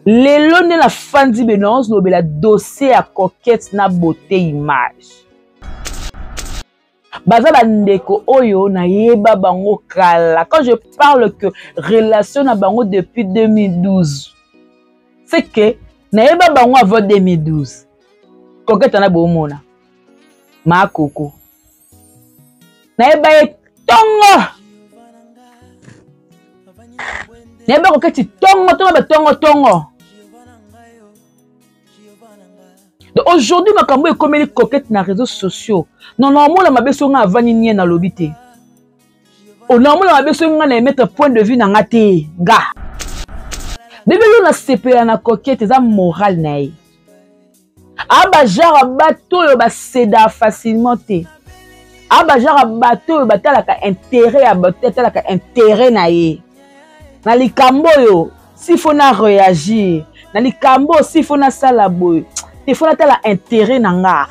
Lelo ne la fandi benons no bela dossier à coquette na beauté image. Baza bandeko oyo na yeba bango kala. Quand je parle que relation na bango depuis 2012, c'est que na yeba bango avant 2012. Coquette na bomona. Ma koko. Na yeba tongo. Na yeba coquette tongo. Donc aujourd'hui, ma kambo est comme une coquette dans les réseaux sociaux. Non, normalement, la mabe songa avani nie na lobité. Normalement, la mabe songa na mettre point de vue na ngate ga. Bébé na CPA na coquette ça moral naï. Aba genre bateau yo ba céda facilement té. Aba genre bateau yo batala ka intérêt à bateau tala ka intérêt naï. Na likambo yo, si faut na réagir. Na likambo si faut na sala boy. Il faut la intérêt nanga.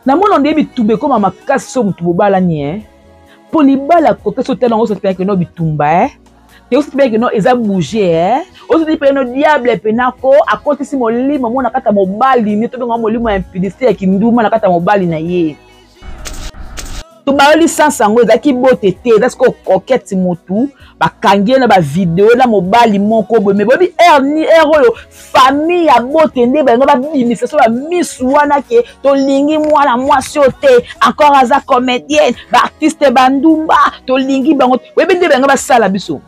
Na mon ndebi tube comme makaso mutu bala ni pour li bala coquette so tellement so que no bitumba et aussi que no eza bouger aussi pe no diable pe nako a côté si molimo mona kata mobali ni to ngo molimo impudicité ya kinduma na kata mobali na ye to ba licence ngo za ki bote te parce que coquette mutu ba kangie na ba vidéo na mobali moko bo me bobi ni oyo famille ya bote nde ba ngo ba bimisa so ba miss wana ke to lingi mwana mwasi ote encore aza comédienne ba artiste bandumba to lingi bango webe nde ba ngo ba sala biso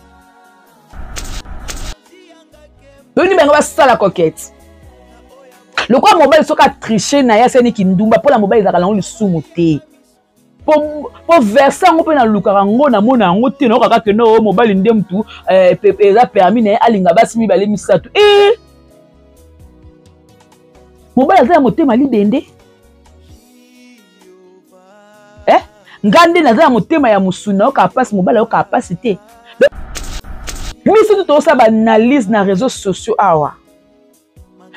boni ba ngo ba sala coquette le quoi mobile soka tricher na ya seni kindumba pour la mobile za kala ngo lisumu te pour verser on peut na lukarango na mona ngo te no kaka ke no mobile ndem tu eza permis na alinga basi mi bale misatu mobile za motema libende ngande na za motema ya musuna o kapasi mobile o capacité mais surtout to ça ba analyse na réseaux sociaux awa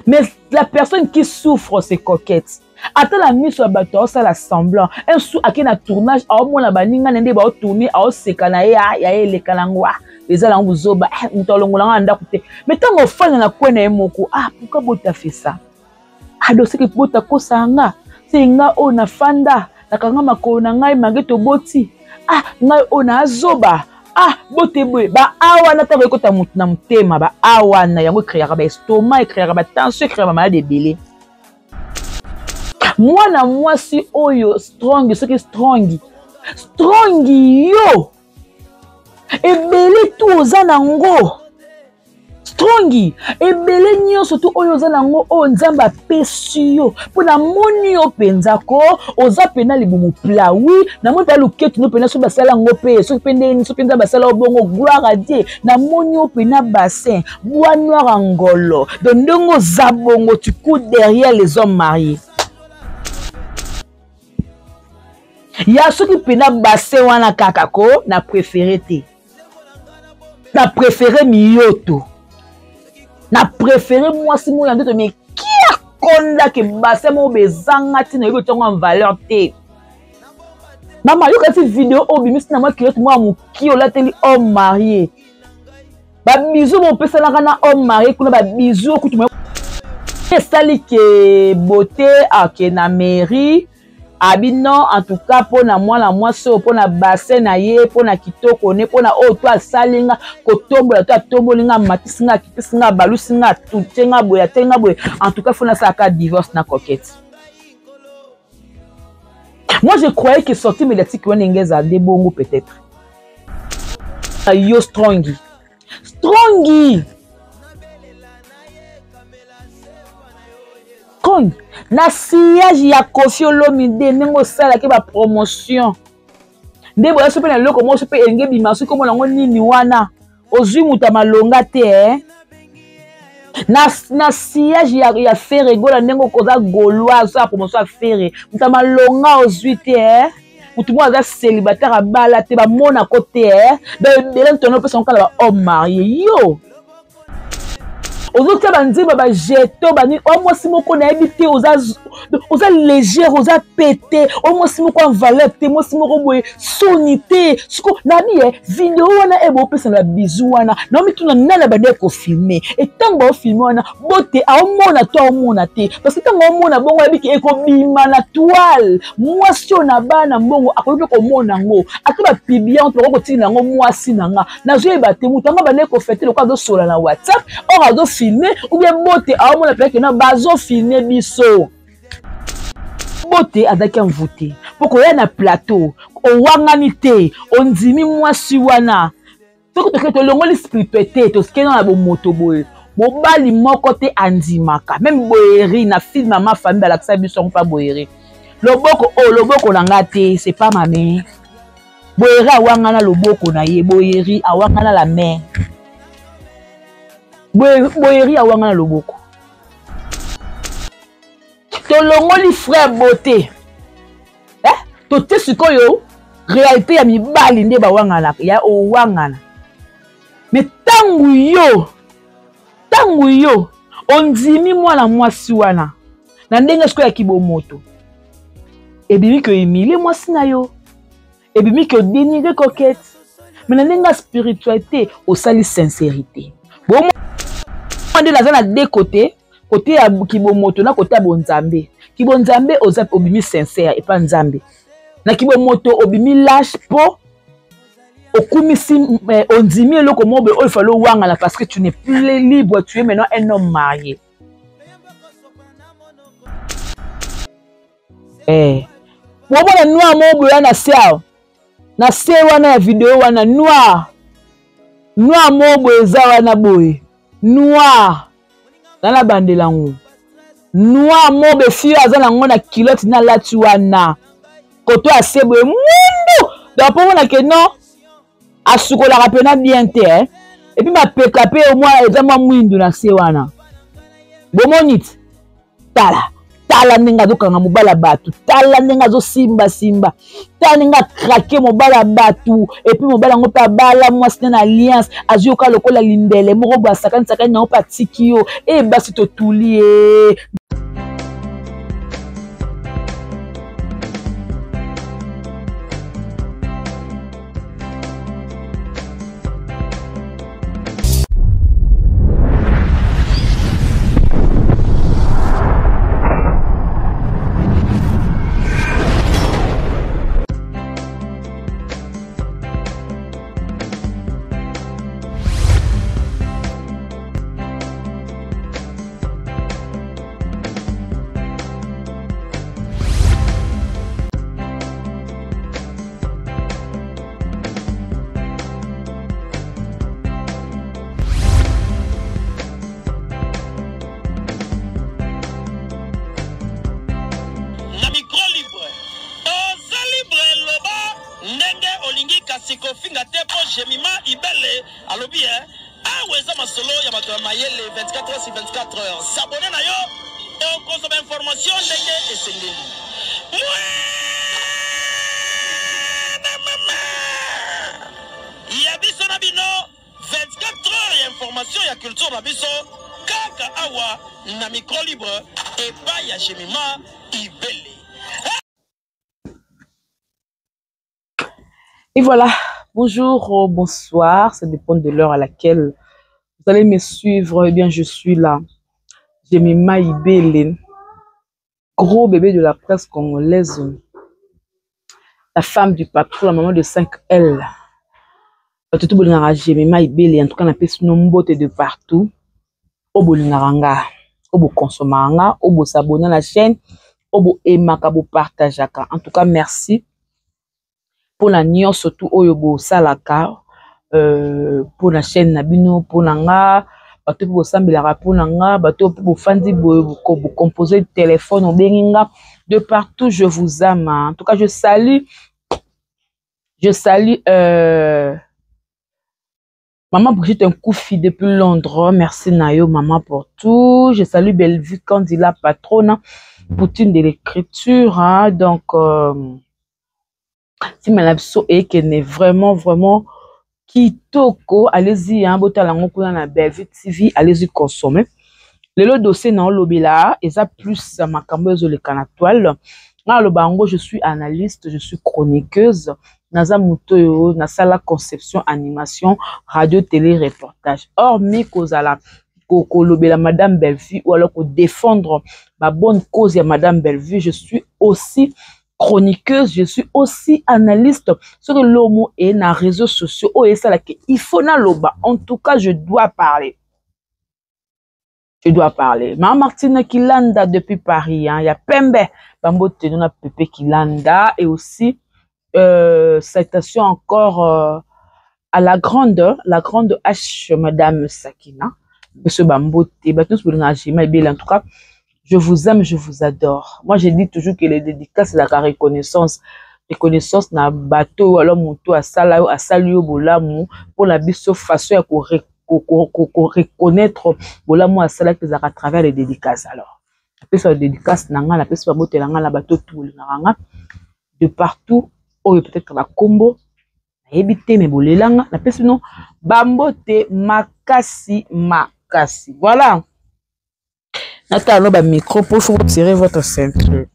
mais la personne qui souffre c'est coquette. Attends la mise sur le bateau, ça la semblant. Un sou à qui na tournage, à au moins la baninga n'ende ba tourner, à au sekana ya les kalangwa, les alangu zoba, n'tolongolanga anda koute. Mais tant qu'on fait na kwena moko, pourquoi bota fait ça? Dossier que bota ko sanga, c'est nga o na fanda, na kanga makona ngai mangeto boti. Ngai o na zoba. Bote boy, ba awana ta ko ta mutna mutema ba awana yango créera ba estomac, créera ba tension, créera ba maladie belé. Moi na moi si oyo strong, ce qui strong yo ebele tout ozanango strong ebele nyonso tout oyo ozanango o nzamba pesi yo pona moni yo penza ko oza pena libumu pla oui na moni pa luketu no pena so basala ngo pe so pende ni so penza basala obongo gloire à Dieu na moni yo pena bassin bois noir angolo de ndongo zabongo tu cours derrière les hommes mariés. Ya ceux qui pena basse wana kakako na préféré te. Na préféré miyoto. Na préféré moi si moi yande to mais qui a konda ke basse mo bezanga ti na yobo tongo en valeur te. Maman yo kasi vidéo obimis na moi kiyoto moi muki o lateli homme marié. Ba bisou mon pesa na kana homme marié kuna ba bisou kutu mo. Sali ke beauté ke na mairie. Non, en tout cas, pour na moi la moi so pour na bassin na ye pour na kitoko ne pour na o to salinga kotombola to tombolinga matisinga kipisinga balusinga tutenga boya tenga boya en tout cas faut na saka divorce na coquette. Moi je croyais que sortie médiatique on engeza de bongo peut-être. Yo strongy. Na sillage ya Koffi Olomide nengo sala ke ba promotion nde boya sope na loko mo sope enge bimasu komo lango nini wana ozwi muta malonga te na sillage ya Ferre gola nengo koza gauloise sa promotion ya Ferre muta malonga ozwi te mutu mo aza célibataire abala te ba mona côté belen tono pesa on kala ba homme marié yo ozotia banzimba ba jeto bani omwasi moko na ebité oza légère oza pété omwasi moko en valeur te mwasi moko boye sonité siko nabi vidéo wana ebo pesa na bizu wana na mituna nana bande ko filmer et tant ba filmer wana bote aomona to aomona te parce que tant aomona bongo ebiki ekobima na toile mwasi na bana mbongo akolobi ko mona ngo akaba pibia on ko tina ngo mwasi nanga na zo ebate mutanga bande ko fêter le cadeau sola na WhatsApp on a do filmer ou bien bote aomona pe que na bazo filmer biso bote adaki envoûté poko ya na plateau owangani te ondimi mwasi wana toko to longoli spiritualité to skena na bo moto boye mobali moko te andimaka même boyeri na film mama famille la ksa biso pa boyeri loboko na nga te c'est pas ma mère boyeri awangana loboko na ye boyeri awangana la main boyeri awangana loboko to longoli frère beauté to te sikoyo réalité ya mibali nde bawangana ya owangana mais tangu yo ondimi mwana mwasi wana na ndenge siko ya kibomoto ebimi ko humilier mwasi na yo ebimi ko dénigrer coquette mais na ndenge spiritualité osali sincérité bon nde naza na deux côtés côté ya kibomoto na côté ya bonzambe kibonzambe oza obimi sincère et pas nzambe na kibomoto obimi lâche po okumisi ondimi eloko mobe oyo falo wangala parce que tu n'es plus libre, tu es maintenant un homme marié. Wabona noir mobe wana na se wana ya video wana noir mobe eza wana boye noir na bandela ngo noir mobe fi aza nango na kilote na lati wana koto asebo mundu donc pour mona que non asukolaka pena bien te et puis bapeka pe au moins eza mwa mwindu na se wana bomoniti tala ndenge azokanga mobala batu tala ndenge azosimba tala ndenge akrake mobala batu et puis mobala yango mpe abala mwasi na alliance azoyoka lokola limbele moko bo asakani nango mpe atiki yo e basi totuli ye Kofinga tepo Jemima Ibele alobi aweza masolo ya bato mayele 24 heures sur 24 heures s'abonner na yo o consommer information ndenge esengeli ya biso na bino 24 heures ya information ya culture na biso kaka awa na micro libre et pas ya Jemima Ibele. Et voilà, bonjour, bonsoir, ça dépend de l'heure à laquelle vous allez me suivre. Eh bien, je suis là. Jemima Ibele, gros bébé de la presse congolaise, la femme du patron, la maman de 5L. Tout le Jemima Ibele, en tout cas, on a fait une beauté de partout. Obo lingaranga, obo consomanga, obo s'abonner à la chaîne, obo aimaka, obo partageaka. En tout cas, merci. Pour la nion surtout oyobo salaka pour la chaîne nabino pour nanga bato pour sambela pour nanga bato pour fandi bo composer téléphone au benginga de partout je vous aime en tout cas je salue maman Brigitte un coup fille depuis Londres merci Nayo maman pour tout je salue Bellevue Candila patronne Poutine de l'écriture hein, donc si Malabso est qu'elle est vraiment Kitoko, allez-y, hein, botalango kuna na Bellevue TV, allez-y consommer. Le dossier na lobila, et ça plus makambo zo le canatoile. Dans le bango, je suis analyste, je suis chroniqueuse. Naza muto na sala conception, animation, radio, télé, reportage. Or, mi kozala ko lobela Madame Bellevue ou alors ko défendre ma bonne cause ya Madame Bellevue, je suis aussi chroniqueuse, je suis aussi analyste sur l'homo et na réseaux sociaux. Oh, et ça là que il faut na loba. En tout cas, je dois parler. Je dois parler. Ma Martine Kilanda depuis Paris, hein. Il y a Pembe, Bambo Tenona Pepe Kilanda et aussi citation encore à la grande H, Madame Sakina, Monsieur Bambo Te, en tout cas. Je vous aime, je vous adore. Moi, je dis toujours que les dédicaces, c'est la reconnaissance. Reconnaissance na bateau, alors moto à salio bolamu, pour la biso façon à reconnaître bolamu à salak à travers les dédicaces. Alors, la personne dédicace nanga, la personne moto nanga, la bateau tout le nanga, de partout, ou peut-être la combo, na ebité mais bolelanga, la personne non, bambote makasi. Voilà. Nathalie, ba micro pour tirer votre ceinture.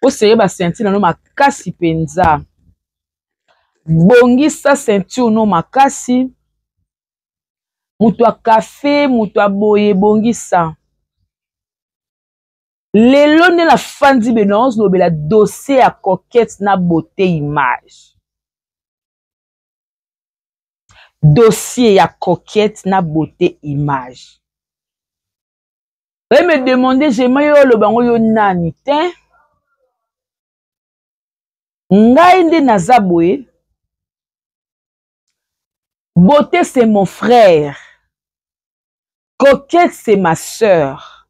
Pour serrer ba ceinture na makasi penza. Bongisa ceinture no makasi. Mutu a café, mutu a boye bongisa. Lelo ne la fandi benons no bela dossier à coquette na beauté image. Dossier à coquette na beauté image. Vous me demandez, j'aimerais le bango yo nani, ten. Ngaïnde Nazaboué. Beauté, c'est mon frère. Coquette, c'est ma sœur.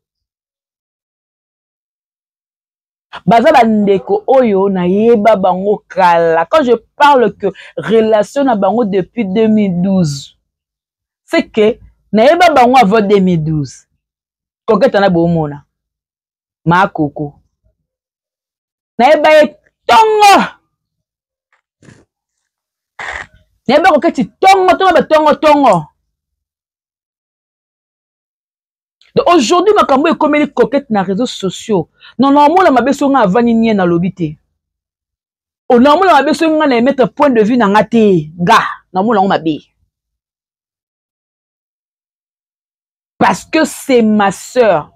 Baza bandeko oyo na yeba bango kala. Quand je parle que relation na bango depuis 2012, c'est que na yeba bango avant 2012. Coquette na bomona. Ma koko. Na yeba tongo. Na yeba coquette tongo. Donc aujourd'hui makambo e comme les coquettes na réseaux sociaux. Non normalement la mabeso nga avani nie na lobité. O normalement la mabeso nga na mettre point de vue na ngate ga normalement mabe. Parce que c'est ma sœur.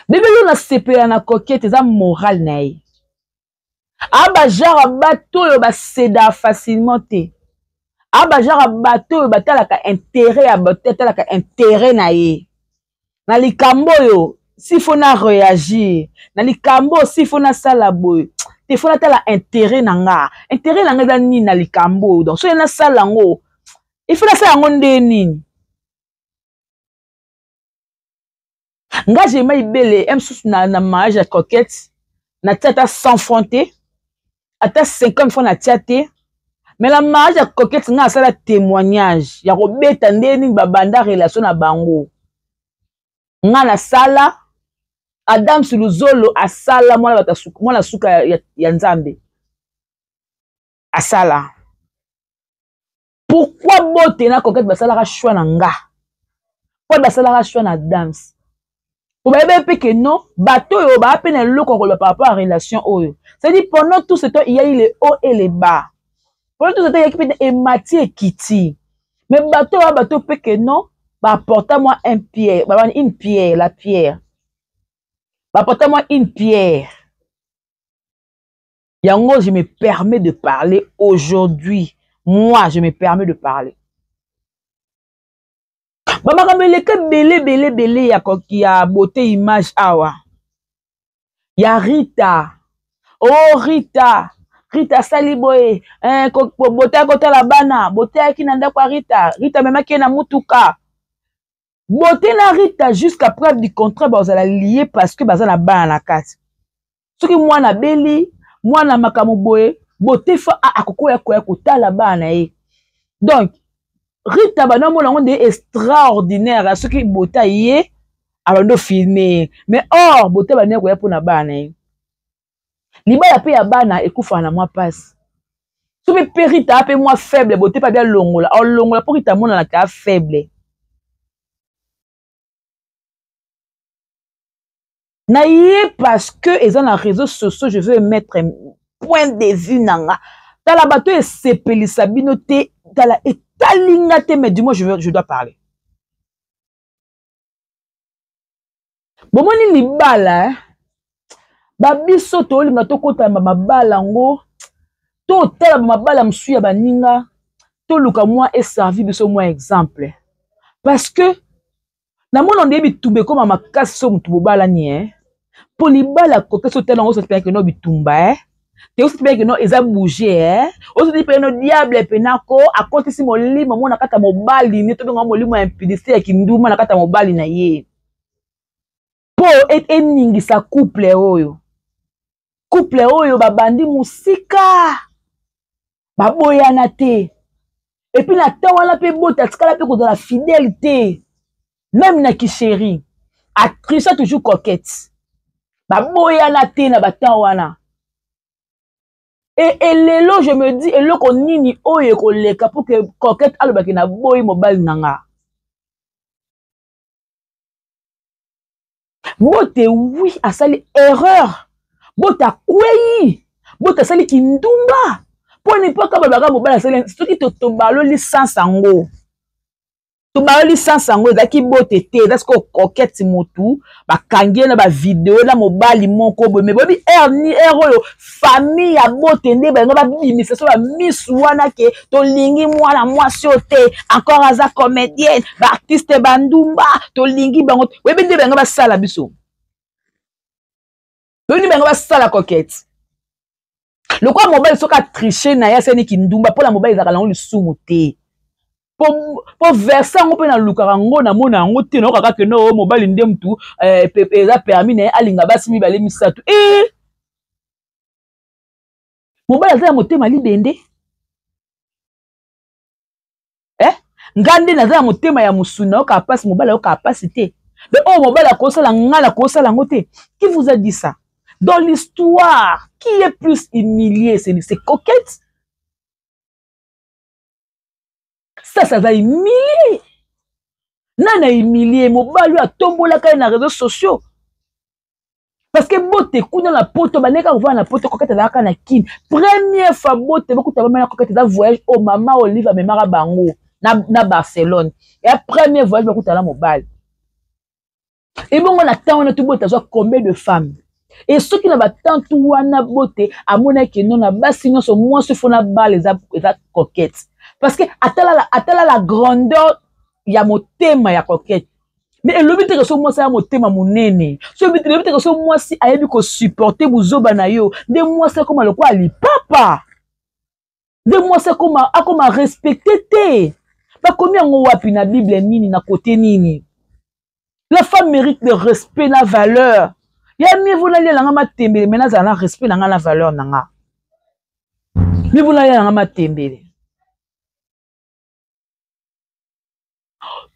Bébé na CPA na coquette eza moral naï. Aba genre bateau yo ba céda facilement te. Aba genre bateau yo batalaka intérêt à bateau talaka intérêt naï. Na likambo yo si faut na réagir. Na likambo si faut na sala boy. Te faut na tala intérêt nanga. Intérêt nanga za ni na likambo. Donc so na sala ngo. Il faut na sala ngo ndeni. Nga j'ai mai belé M na mariage à coquette na tata sans fronté ata 50 fois na tiate mais la mariage à coquette nga sala témoignage ya ko beta ndeni babanda relation na bango nga na sala Adam Suluzolo asala mwana batasuka mwana suka ya nzambe asala pourquoi bote na coquette basala ka choix na nga pourquoi basala ka choix na dance. Vous voyez bien que non, bateau yo ba peine le par rapport à relation oyo. C'est-à-dire pendant tout ce temps il y a eu les hauts et les bas. Pendant tout ce temps il y a eu Mati et Kitty. Mais bateau peut que non, bah apportez-moi une pierre, la pierre. Bah apportez-moi une pierre. Yango je me permets de parler aujourd'hui. Moi je me permets de parler. Baba kameleka belé ya beauté image awa. Ya Rita. Oh Rita saliboye. Beauté côté la bana, beauté ki nanda kwa Rita même ki na mutuka. Beauté na Rita jusqu'à preuve du contraire bazala lié parce que bazala bana na kati. Soki mwana beli, mwana makamu boye, beauté fa akokoya kotala bana e. Donc Rita bana mona ngonde extraordinaire ce qui bota yé abando filmer mais or bota bana ko ya pona bana liba ya pe ya bana ekufa na moi passe soki perita ape moi faible bote pas bien longola o longola pour ita mona na ka faible na yé parce que ils ont les réseaux sociaux je veux mettre un point de vue nanga tala bato e sepelisa bino te tala etalinga te mais du moins je dois parler bomoni libala babiso to linga to kota mabala ngo to tala mabala msu ya baninga to luka moi et servi biso moi exemple parce que na mona ndebi tumbe koma makasi so mutu bobala ni pour libala koke so tala ngo so tala que no bitumba te aussi tala que no eza bouger aussi tala que no diable penako akonte si molimo mona kata mobali ni to ngo molimo ya impudicité ya kinduma na kata mobali na ye po eningisa couple oyo babandi musika baboyana te et puis na ta wana pe bota tikala pe kozala fidélité même na kisheri actrice toujours coquette baboyana te na batan wana et lelo je me dis eloko nini oyo koleka pour que coquette alobaki na boyi mobile nanga bote oui asali erreur bota kwei bota sali kindumba poni poka babaka mobile asali soki tobalo licence yango tobalo licence yango ezaki bote te parce que coquette motu bakangi na ba vidéo na mobali moko boye mais bobi er oyo famille ya bote nde bango babimisa so ba miss wana ke tolingi mwana mwasi te encore aza comédienne ba artiste bandumba tolingi bango webi nde bango basala biso boni bango basala coquette le quoi mobile soka tricher na ya seni kindumba pour la mobile ezaka lango lisumu te po versa ngo pe na lukaka ngo na mona ngo te na kaka ke no mobile nde mtu eza permis na alinga basi mibale misatu mobile aza ya motema libende ngande naza ya motema ya musuna oka pasi mobile oka pasi te mais oh mobile akosala ngala kosala ngo te qui vous a dit ça dans l'histoire qui est plus humilié c'est coquette ça va humilier nana humilier mobile a tombola kay na réseaux sociaux parce que bote kuna na poto baneka voir na poto coquette za kana kin première fois bote beaucoup taba na coquette za voyage au mama Olive memara bango na Barcelone et premier voyage beaucoup tala mobile et bon on attend on a tout bote za combien de femmes et ceux qui n'a pas tant wana bote amona ke non na basi non so moi se fona balle za coquette parce que atala la grandeur ya motema ya coquette mais elobi te que so moi ça motema munene so elobi te que so moi si ayebi ko supporter buzoba na yo de moi c'est comme le quoi ali papa de moi c'est comme respecter te pas combien ngo wapi na bible nini na côté nini la femme mérite le respect la valeur ya mieux vous n'allez la matembele mais na za respect na la valeur nanga mais vous n'allez la matembele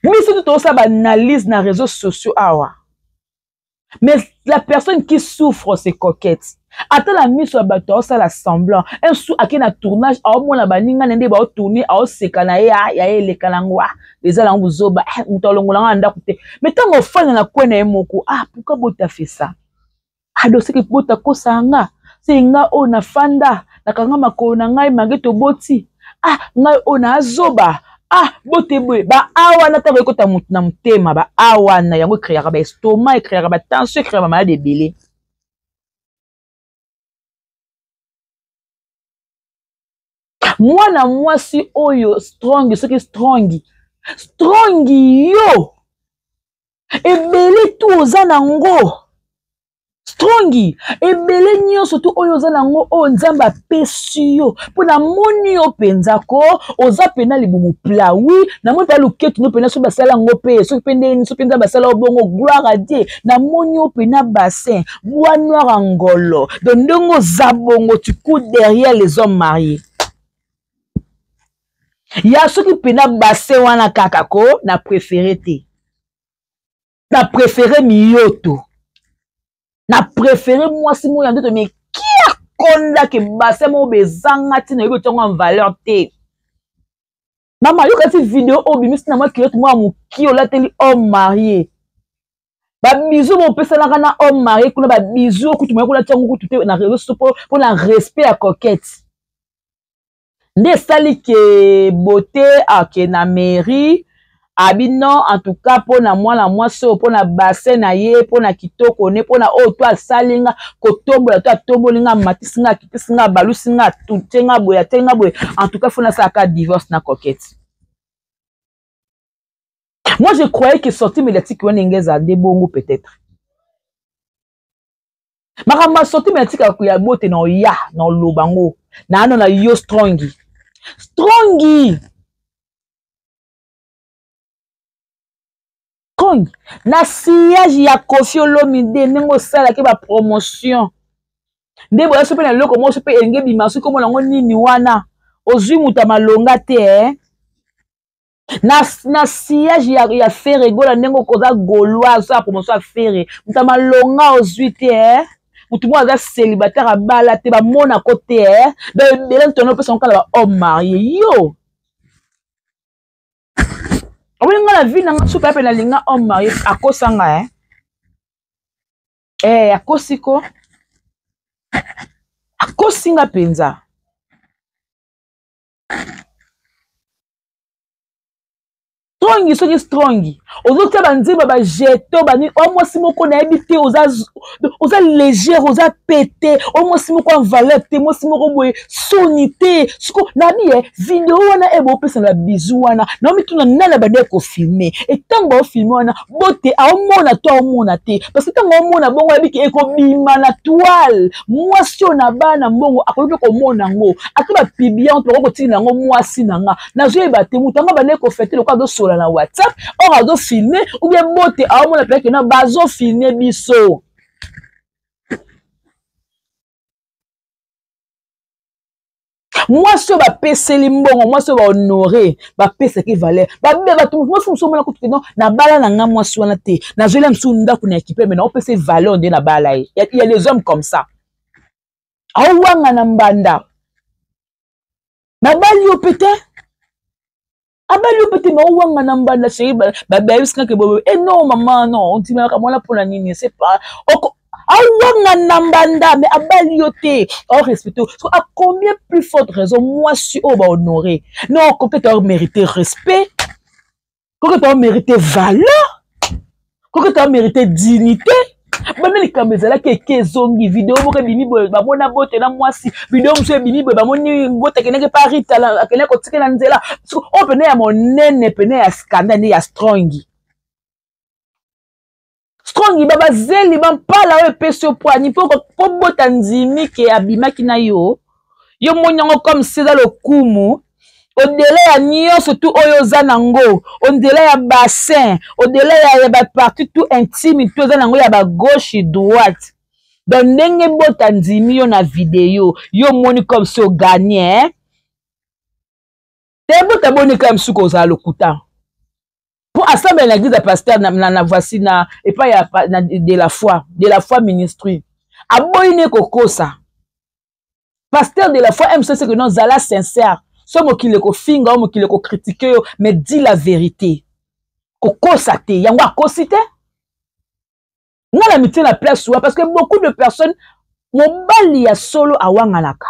mais c'est tout ça analyse dans les réseaux sociaux awa mais la personne qui souffre c'est coquette attends la mise sur bateau ça la semblant un sou à qui na tournage au moins la baninga nende ba tourner au sekana ya ele kalangwa les ala nguzoba mtolongolanga nda kute mais tant on fait na kwena moko pourquoi bota fait ça do c'est que bota kosanga c'est nga ona fanda na kanga makona ngai mangeto boti ngai ona azoba bote boye ba awana ta ko ta na mutema ba awana yango créera ba estomac créera ba tension créera ba malade belé mwana mwasi oyo strong ce qui strong yo ebele tu ozana ngo strongi ebele nyonso tu oyo oza nango oyo nzambe apesi yo mpo na moni yo mpenza ko oza pena libumu pla wi na moni mpenza luketu no pena soki basala yango mpe soki mpe ndeni soki mpenza basala obongo gloire à Dieu na moni yo pena bassin bois noir en ngolo donc ndenge oza bongo tu cours derrière les hommes mariés ya soki pena bassin wana kaka ko na préféré te na préféré miyoto na préféré moi si moi yande mais kia konda ke bassin mo bezanga tina yobo tongo en valeur te. Maman, yo kati vidéo obimis na moi kilote moi muki olateli homme marié. Ba bisou mon pesa na kana homme marié kuna ba bisou kutu mo kula tango kutu te na réseau pour la respect à coquette. Nde sali ke beauté a ke na mairie abino en tout cas pour na moi so pour na bassin na ye pour na kitoko ne pour na o to salinga kotombola to tombolinga matisinga kitisinga balusinga tutenga boya tenga boya en tout cas faut na saka divorce na coquette. Moi je croyais que sortie médiatique on engeza de bongo peut-être. Makama sortie médiatique ya bote na ya na lobango na ano na yo strongi. Strongi. Na sillage ya Koffi Olomide nengo sala ke ba promotion nde boya sope na loko mo sope enge bimasu komo nango nini wana ozwi muta malonga te na sillage ya Ferre gola nengo koza gaulois sa promotion ya Ferre muta malonga ozwi te mutu mo aza célibataire abala te ba mona ko te ba belen tono pesa nkala ba homme marié yo. Obenga la vie nanga soupe pe na linga homme marié akosanga akosiko akosinga penza. Strongi soki strongi ozotia banzimba ba jeto bani omosi moko na ebité oza légère oza pété omosi moko en valeur te mosi moko boye sonité siko nabi vidéo wana ebo pesa na bizu wana na mituna nana bade ko filmer et tango filmer wana bote aomona to aomona te parce que tango omona bongo ebiki eko bima na toile mwasi na bana mbongo akolobe ko mona ngo akiba pibian to ko tina ngo mwasi nanga na zo eba te mutanga bade ko fêter le quoi so na WhatsApp on a do filmer ou bien bote a on appelle que na bazo filmer biso moi so ba peseli mbongo moi so ba honorer ba pesa ki valeur ba tout moi so mona ko non na bala na nga moi so na te na jela msu ndako na équipe mais na on pesa valeur de na bala il y a des hommes comme ça awanga na mbanda na bali yo peut-être abali opete ma wanga na mbanda chéri ba biska ke bobo non maman non on dit maka mona pour la nini c'est pas awanga na mbanda mais abali yote on respecte so à combien plus forte raison moi si on va honorer non complètement mériter respect complètement mériter valeur complètement mériter dignité. Bana likamezala ke zongi vidéo boke bimi boye bamona bote na mwasi vidéo mso bimi boye bamoni bote keneke Paris tala akene ko tikela nzela so o pene ya monene pene ya scandale ya strongi baba zeli bampala we peso poani po bota nzimi ke abimaki na yo monyango comme César le kumu au-delà ya nyonso tout oyo za nango au-delà ya bassin au-delà ya ba partie tout intime tout za nango ya ba gauche droite donc ndenge bota ndimi yo na vidéo yo moni comme si o gagné te bota boni comme si ko za lokuta pour assemble na église pasteur na voici na et pas ya de la foi ministry aboyi ne kokosa pasteur de la foi aime ce que non zala sincère. Somo qui le ko finga omo qui le ko critiquer mais dis la vérité. Koko sate yangwa kosite. Nga la miti la place soa parce que beaucoup de personnes mobali ya solo awanganaka.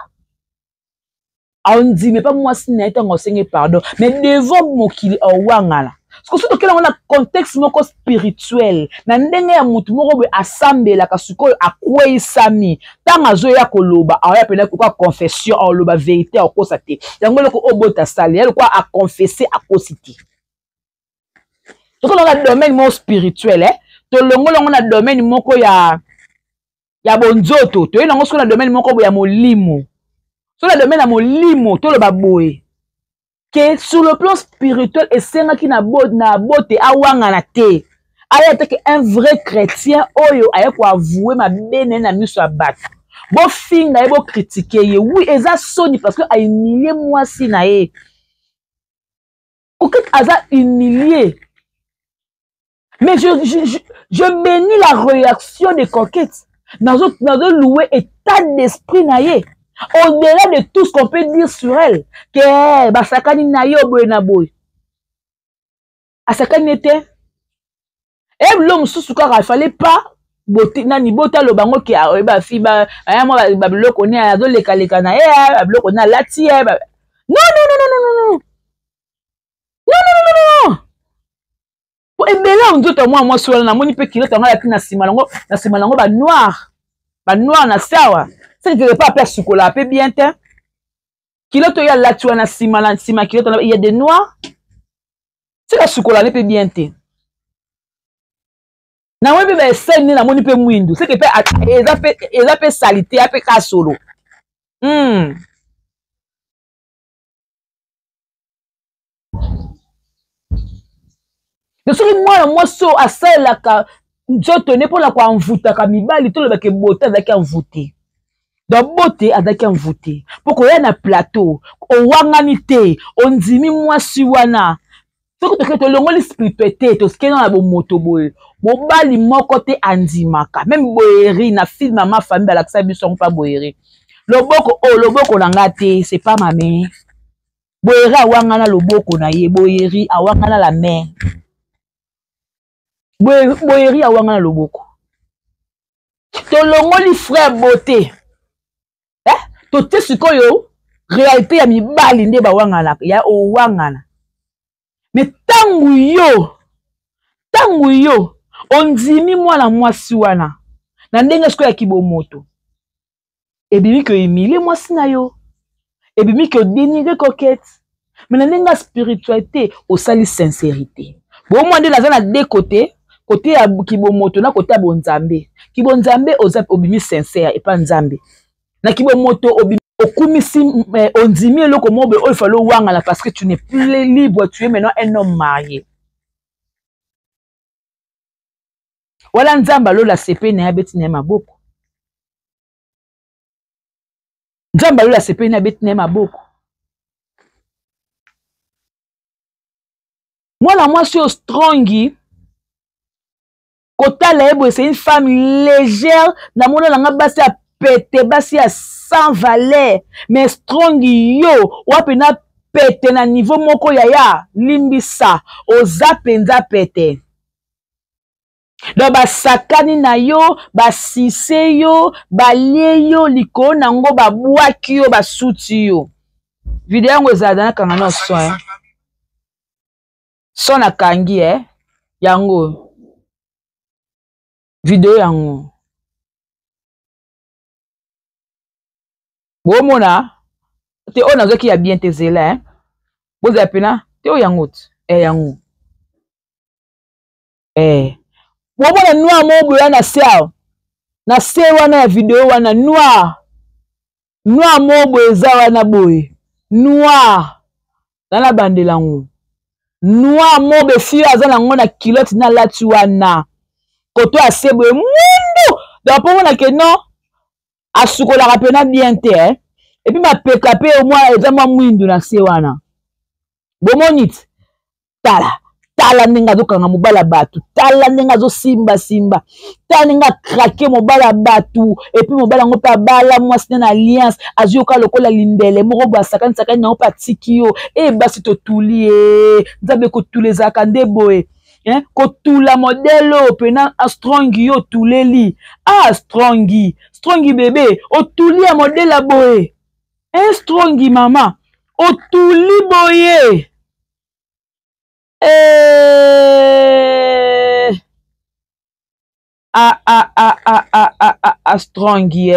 On dit mais pas moi si na été enseigné pardon mais devant mokili awangala. Parce que surtout que on a contexte moko spirituel na ndenge ya mutu moko be asambela kasuko akwei sami tanga zo ya koloba aya pena kwa confession en loba vérité en kosate yango loko obota sali elle quoi a confesser a kositi donc on a domaine mo spirituel to longo na domaine moko ya bonzoto to yango so na domaine moko ya molimo so na domaine ya molimo to loba boye que sur le plan spirituel et c'est qui na bote awanga na te aya te un vrai chrétien oyo aya ko avouer ma bene na miso abat bo finga e bo critiquer ye oui eza soni parce que a humilier moi si na e auquel aza humilié mais je bénis la réaction des coquettes nazo louer état d'esprit na ye. Au-delà de tout ce qu'on peut dire sur elle, que basakani na yo boy na boy. Asakani était. Et l'homme sous il fallait pas boté nani bota lo bango ki a ba fi ba moi ba biloko ni azo leka leka na ba biloko na lati ba. Non non non non non non. Non non non non non. Pour ebela nzoto moi so na moni pe kilote ngala tina sima lango ba noir. Ba noir na sawa. Ça ne veut pas faire chocolat, peu bien te. Kiloto ya lati wana sima kiloto il y a des noirs. C'est la chocolat ne peut bien te. Na webe ba eseni na moni pe mwindu. C'est que pe ezape salité ape ka solo. Soki moi so asalaka nzoto ne pour la kwa mvuta ka mibali to le ba ke bota avec envoûté. Donc beauté avec envoûté. Pour qu'on ait un plateau, on wanganité, on dimi moi si wana. Faut que tu longo li spiritualité, to ske dans la moto boy. Bo bali mo côté andimaka. Même boyeri na fille maman famille la ksa biso pas boyeri. Loboko nangate, c'est pas ma mère. Boyeri awangana loboko na ye, boyeri awangana la mère. Boyeri awangana loboko. To longo li frère beauté. To te sikoyo réalité ya mibali nde ba wangana ya o wangana. Mais tangu yo ondimi mwana mwasi wana na ndenge siko ya kibomoto ebimi ko humilier mwasi na yo ebimi ko dénigrer coquette mais na ndenge spiritualité osali sincérité bo mo nde naza na deux côtés côté ya kibomoto na côté ya bonzambe kibonzambe obimi sincère et pas nzambe na kibomoto obimi okumisi ondimi eloko mobe o falo wangana parce que tu n'es plus libre, tu es maintenant un homme marié. Wala nzamba lo la sepe na beti na maboko. Nzamba lo la sepe na beti na maboko. Moi suis strongi. Kota la ebo c'est une femme légère na mona nga basi a pété basi a sans valeur mais strong yo wapena pété na niveau moko yaya limbisa oza penza pété do basakani na yo basise yo balie yo liko nango babwaki yo basuti yo video yango ezala na kanga no son na kangi yango video yango Bomona, te on a qui ya bien tes élèves, vous avez pena, te o yangot, yango. Bomona noir mo boya na se wana ya video wana noir mo boza wana boy, noir, dans la bande lango, noir mo be fi azana ngo na kilote na lati wana, koto ase boy mundu, donc pour na que non. Asukola rapena bien te et puis ma PKP au moins ezama mwindu na se wana bomonit tala ninga zo kanga mobala batu tala ninga zo simba tala ninga craquer mobala batu et puis mobala ngo pa bala mwasi na alliance azuka lokola lindele moko ba sakani na pa tikio e basi to tuli nzabe ko tuleza kande boye kotula modelo pena a strongi yo tuleli strongi bébé otuli a modela boye strongi mama otuli boye strongi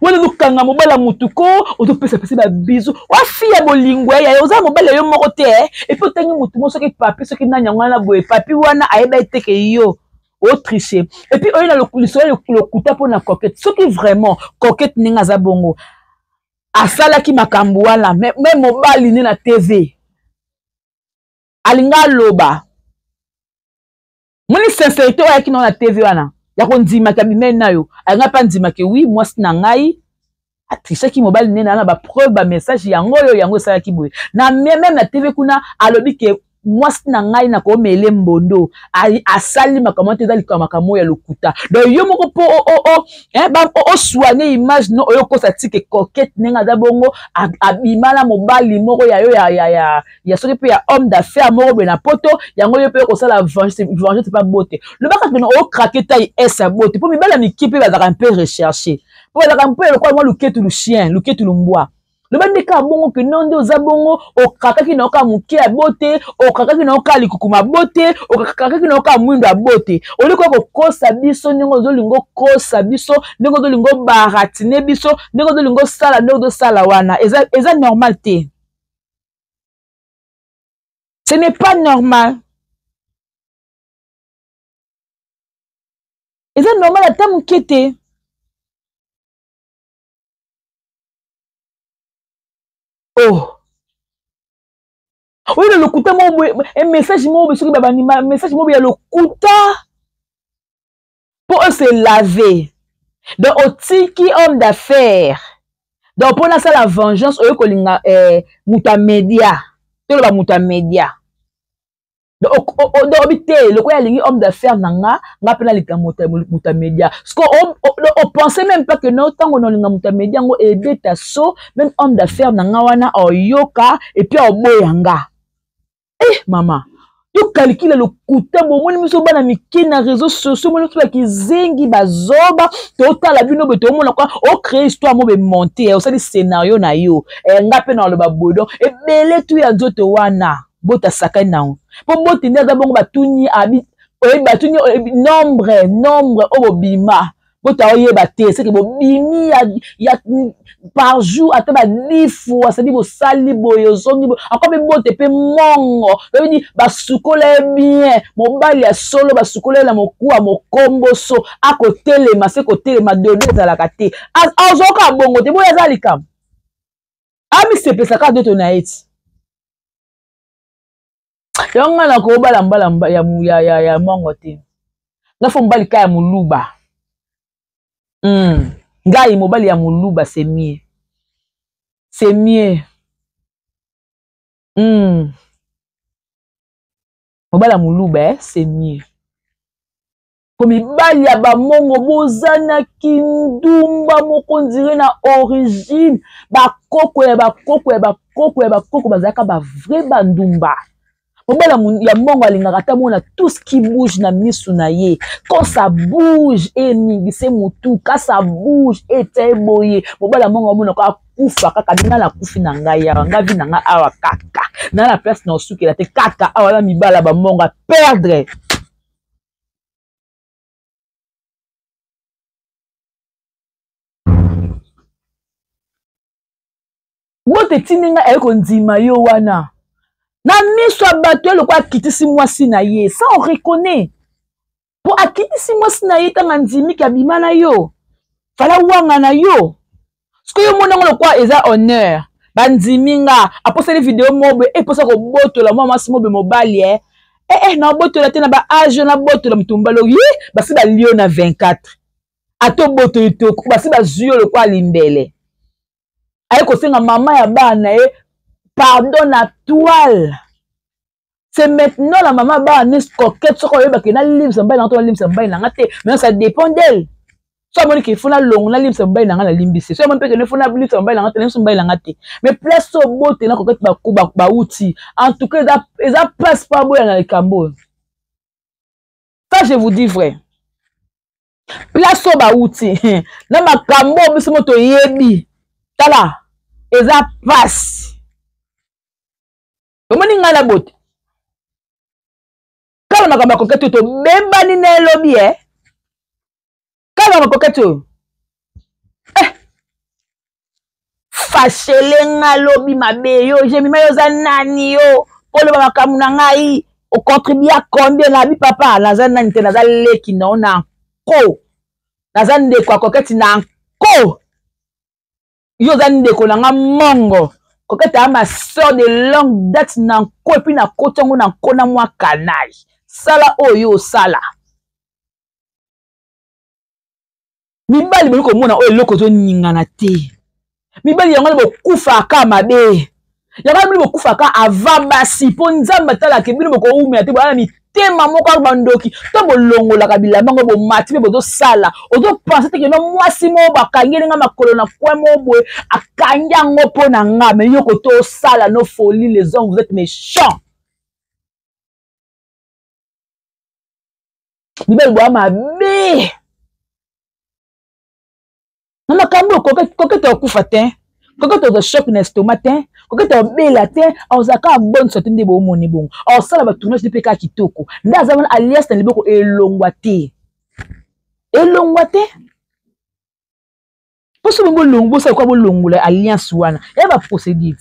wana lukanga mobala mutuko otopesa pesa ba bizu wa fia bolingo ya oza mobala yo moko te et puis tangi mutu mo soki papi soki nanya ngana boye papi wana ayeba eteke yo o tricher et puis oyina le kuta pona coquette soki vraiment coquette ninga za bongo asala ki makambo wana même mobali ni na TV alinga loba moni sincérité wa ki na TV wana ya kondima kabime nayo anga pa ndima ke oui moi sina ngai atrisha ki mobile nena na ba preuve ba message yango sala ki boye na même na TV kuna alobi ke mwasi na ngai na ko mele mbondo asali makambo te ezali makambo ya lokuta donc yo moko po o soigner image no oyo kosa tike coquette nenga za bongo abimala mobali moko ya yo ya soki pe ya homme d'affaires moko be na poto yango yo pe ko sala vengeance pas beauté le baka que o craquer taille esa beauté po mibala mikipe bazaka un peu rechercher po bazaka un peu le quoi moi luketu le chien luketu le mbwa le bande ka bongo que non de zabongo o kakaki na oka muke ya bote o kakaki na oka likukuma bote o kakaki na oka mwindo ya bote o liko ko kosa biso ndingo zolingo kosa biso ndingo zolingo baratine biso ndingo zolingo sala ndo sala wana eza normal te. Ce n'est pas normal. Eza normal ata muke te. Oh. Oui, le lokuta, un message, un message, le lokuta, pour eux, se laver. Donc, au tiki homme d'affaires. Donc, pour ça, la vengeance, au kolinga, mutamedia. Tout le mutamedia. Donc, le quoi, il y a homme d'affaires, nanga, nga pena lika mutamedia. Parce qu'on pensait même pas que non, tant qu'on a mutamedia, on aider ta so, même homme d'affaires, nanga wana, o yoka, et puis au boyanga. Eh, maman, tu calcules le coût, bon, moi, je suis mis na réseaux sociaux, moi, je suis zengi bazoba, total la bino beto, moi, quoi, o créer histoire, moi, monter, o ça des scénarios na yo, et nga pena le babodo, et belé tu ya zote wana, bota sakai na on. Pour bote neza bongo batuni abi, batuni nombre o bima, bota oye bate, c'est que bo bimi ya par jour ata ba 10 fois, ça dit bo sali boyo zongi bo, encore be bote pe mongo, ça veut dire ba sukola bien, mo bali ya solo ba sukola la mokuwa mo kombo so, a côté le masé côté le madonné za la kate. Azoka bongo te boya zalikam. Ami se pesa ka de tonaiti. Yonga na ko bala mbala ya mongo te. Na fo mbali ka ya muluba. Ngai mobali ya muluba c'est mieux. C'est mieux. Mobali ya muluba c'est mieux. Komi bali ya ba mongo bozana kindumba moko ndire na origine ba koko bazaka ba vrai bandumba. Ya mongo alingaka ta mona tout ce qui bouge na misu na ye. Quand ça bouge et ningise mutu, quand ça bouge et teboye. Mobala mongo mona ko akufa kaka dinga la kufi na ngai ya ngavi na nga awa kaka. Na la place na osuki la te kaka awa la mibala ba mongo perdre. Bote tininga eko ndima yo wana. Na miso abato le kwa kitisi mwasi na ye, ça on reconnaît. Pour akitisi mwasi na ye tanga ndimi kabima na yo. Fala wanga na yo. Sko yo mona ngolo kwa eza honneur. Ba ndimi nga aposa les vidéos mobe e posa ko boto la mwasi mobe mobali na boto la tena ba age na boto la mtumbalo yi basi ba lion na 24. Ato boto itoko basi ba zuyo le kwa limbele. Aye ko senga mama ya bana pardon à toile. C'est maintenant la maman ba nes coquette soko yeba ke na lim samba na to lim samba na ngate. Mais ça dépend d'elle. Soit moni ki funa long na lim samba na ngala limbisi. Soit mon pe ke ne funa lim samba na ngate lim samba na ngate. Mais place so bote na coquette ba outil. En tout cas ça passe pas boya na likambo. Ça je vous dis vrai. Place so ba outil. Na makambo biso moto yebi. Tala. Ça passe. Comment ninga la botte? Quand on a comme coquette to bemba ni na lobby Quand on a coquette fâché nga lobby mabe yo, j'ai mis yo za nani yo. Pour le makamu na ngai, o contribue à combien na bi papa na za nani te na za leki na ona ko. Na za ndeko coquette na ko. Yo za ndeko na nga mongo. Coquette a ma soeur de longue date nan ko et puis na kotongo nan kona mwa kanai. Sala oyo sala. Mibali biko mona oyo loko zo ningana te. Mibali yango bo kufa ka mabe. yaka bino bokufaka avant basi po nzambe atalaka bino bokoumela te boyala mitema moko bandoki to bolongolaka bilamba ngo bomati mpe bozosala ozopense teke no mwasi mo bakangi elenga makolo na kwe mo boye akangi yango mpo na nga me yoko to osala no folie les hommes vous êtes méchants bibeli boya mabe na makambo kokete okufa te kokete oza choc na estomac te kokete obela te ozaka bonne santé nde bomoni bongo osala batournage mpe kaka kitoko nde aza wana alias na liboko elongwa te poso bongo longo bosala kwa bolongola alliance wana ya baprocédure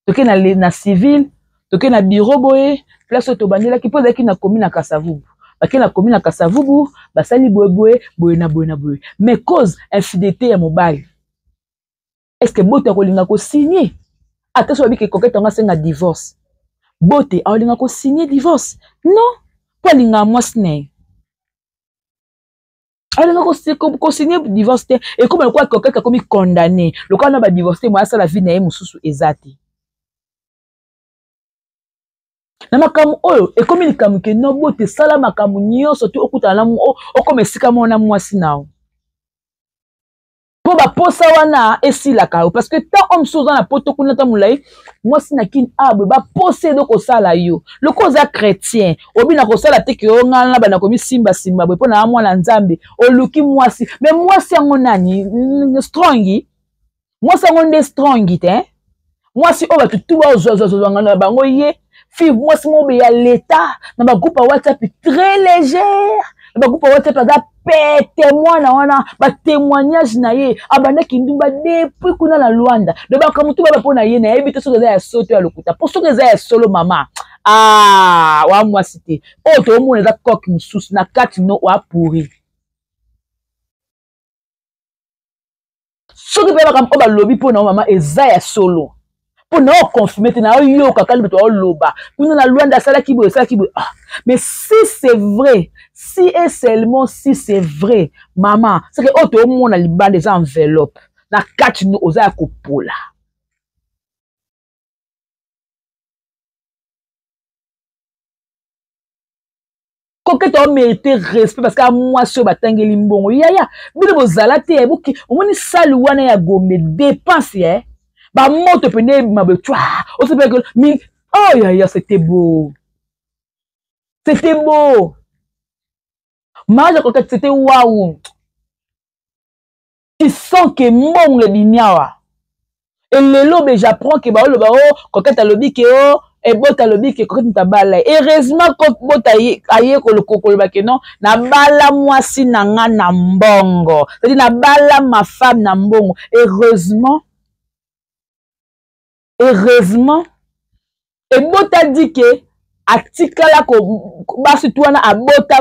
toke na civil toke na bureau boye place oyo tobandelaki mpo ezalaki na komi na Kasavubu bake na komi na Kasavubu basali boye na boye mais cause infidélité ya mobali est-ce que bote akolinga kosigner ata so babiki kokete nga senga divorce bote akolinga kosigner divorce non po alinga mwasi ne alinga kosigner divorce te ekoma lokola kokete akomi condamné lokola na badivorce te mo asala vie na ye mosusu eza te na makambo oyo ekomi likambo ke no bote sala makambo nyonso te okutana na okoma esika moko na mwasi nao po baposa wana esilaka yo parce que tant homme soza na poto kuna ta mulai mwasi na kini abwe baposa edo kosala yo loko oza chrétien obina kosala te ke ongana bana komi simba bwe po na mwana nzambe oluki mwasi mais mwasi yango nani strongi mwasi yango nde strongi te mwasi oyo batu tu bazwazwazwanga na bango ye fille mwasi mo be ya l'état na ba groupe WhatsApp très légère na ba groupe WhatsApp aza pete mwana wana ba témoignage na ye abandaki ndumba depuis kuna na Luanda de ba kamutu ba pona ye na yebi te soki eza ya soto ya lokuta po soki eza ya solo mama wa mwasi te oyo tomona eza coque mosusu na kati no wa pourri soki mpe bakambo balobi mpona mama eza ya solo pour ne pas confirmer que na yo kakali beto loba pour na Luanda sala ki boye mais si c'est vrai si et seulement si c'est vrai maman c'est que auto monde na libanda des enveloppes na kati no oza kopola kokete o mériter respect parce que moi so batangeli mbongo yaya bino bozala te buki omoni sali wana ya gombe dépense ba moto pene mabetwa on se fait que oh ya c'était beau maje ko c'était waouh tu sens que mon le binyawa et lelo be j'apprends que ba lo ba o koketa lobi ke o e bota lobi ke koketa tabala heureusement ko bota aye ko le kokolo ba ke non na bala mwasi na nga na mbongo c'est-à-dire na bala ma femme na mbongo heureusement et bota dit que atikala ko basi tuana abota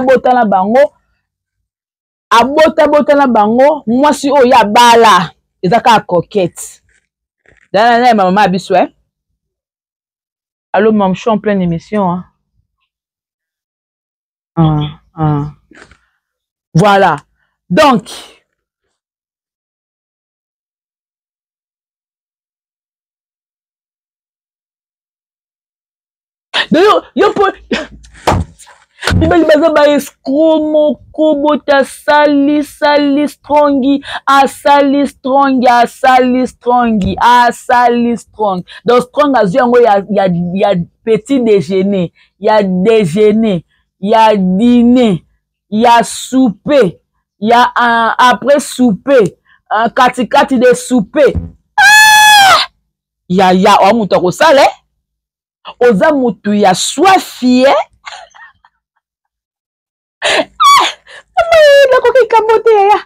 na bango mwasi o ya bala ezaka coquette dana na maman abiswe allô maman je suis en pleine émission voilà donc yo po bibali baza ba escroc moko bota sali strongi asali strong donc strong azu yango ya petit déjeuner ya déjeuner ya dîner ya souper ya après souper kati de souper ya wa mutu akosala oza mutu ya soifi nakoki likambo te yaya